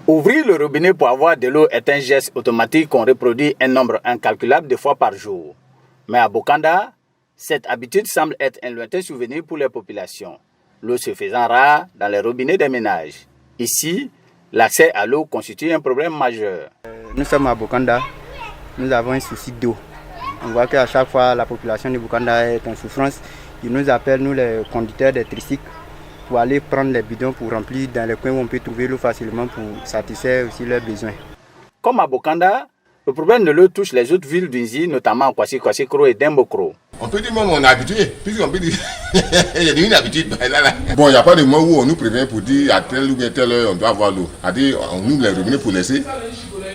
Ouvrir le robinet pour avoir de l'eau est un geste automatique qu'on reproduit un nombre incalculable de fois par jour. Mais à Bokanda, cette habitude semble être un lointain souvenir pour les populations, l'eau se faisant rare dans les robinets des ménages. Ici, l'accès à l'eau constitue un problème majeur. Nous sommes à Bokanda, nous avons un souci d'eau. On voit qu'à chaque fois, la population de Bokanda est en souffrance. Ils nous appellent, nous les conducteurs des tricycles, pour aller prendre les bidons pour remplir dans les coins où on peut trouver l'eau facilement pour satisfaire aussi leurs besoins. Comme à Bokanda, le problème de l'eau touche les autres villes d'Unzi, notamment Kwasi-Kwasi-Kro et Dembokro. On peut dire même on est habitué, puisqu'on peut dire il y a une habitude. Bon, il n'y a pas de moment où on nous prévient pour dire à telle ou telle heure on doit avoir l'eau. C'est-à-dire on ouvre les robinets pour laisser.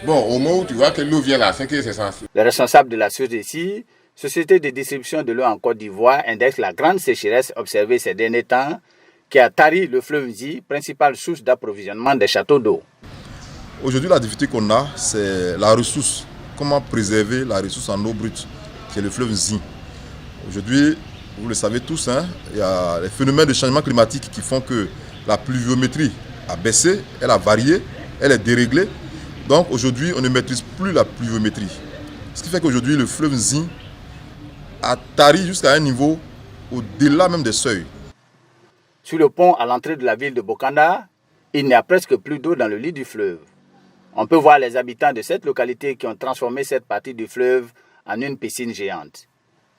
Bon, au moment où tu vois que l'eau vient là, c'est que c'est ça. Le responsable de la SODECI, Société de distribution de l'eau en Côte d'Ivoire, indexe la grande sécheresse observée ces derniers temps qui a tari le fleuve Nzi, principale source d'approvisionnement des châteaux d'eau. Aujourd'hui, la difficulté qu'on a, c'est la ressource. Comment préserver la ressource en eau brute, qui est le fleuve Nzi. Aujourd'hui, vous le savez tous, il y a les phénomènes de changement climatique qui font que la pluviométrie a baissé, elle a varié, elle est déréglée. Donc aujourd'hui, on ne maîtrise plus la pluviométrie. Ce qui fait qu'aujourd'hui, le fleuve Nzi a tari jusqu'à un niveau au-delà même des seuils. Sur le pont à l'entrée de la ville de Bokanda, il n'y a presque plus d'eau dans le lit du fleuve. On peut voir les habitants de cette localité qui ont transformé cette partie du fleuve en une piscine géante.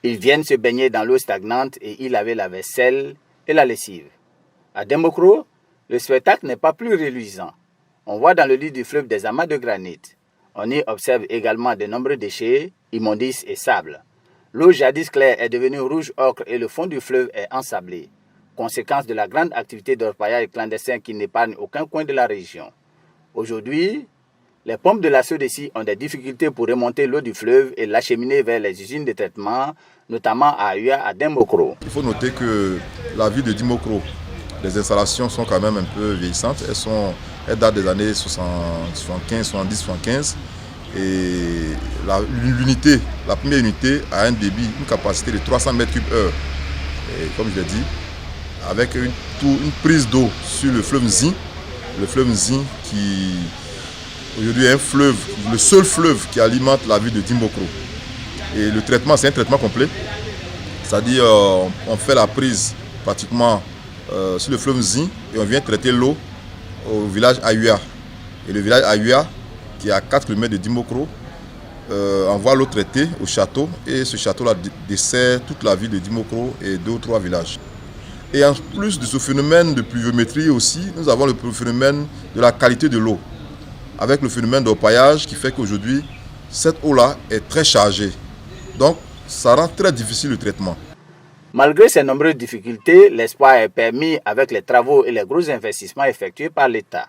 Ils viennent se baigner dans l'eau stagnante et y laver la vaisselle et la lessive. À Dembokro, le spectacle n'est pas plus reluisant. On voit dans le lit du fleuve des amas de granit. On y observe également de nombreux déchets, immondices et sable. L'eau jadis claire est devenue rouge ocre et le fond du fleuve est ensablé, conséquence de la grande activité d'orpaillage clandestin qui n'épargne aucun coin de la région. Aujourd'hui, les pompes de la SODECI ont des difficultés pour remonter l'eau du fleuve et l'acheminer vers les usines de traitement, notamment à Aouya, à Dembokro. Il faut noter que la ville de Dembokro, les installations sont quand même un peu vieillissantes. Elles datent des années 75, 70, 75. Et l'unité, la première unité a un débit, une capacité de 300 mètres cubes heure. Et comme je l'ai dit, avec une prise d'eau sur le fleuve Nzi qui aujourd'hui est un fleuve, le seul fleuve qui alimente la ville de Dembokro. Et le traitement, c'est un traitement complet. C'est-à-dire, on fait la prise pratiquement sur le fleuve Nzi et on vient traiter l'eau au village Aouya. Et le village Aouya, qui est à 4 km de Dembokro, envoie l'eau traitée au château. Et ce château-là dessert toute la ville de Dembokro et 2 ou 3 villages. Et en plus de ce phénomène de pluviométrie aussi, nous avons le phénomène de la qualité de l'eau. Avec le phénomène d'orpaillage qui fait qu'aujourd'hui, cette eau-là est très chargée. Donc, ça rend très difficile le traitement. Malgré ces nombreuses difficultés, l'espoir est permis avec les travaux et les gros investissements effectués par l'État.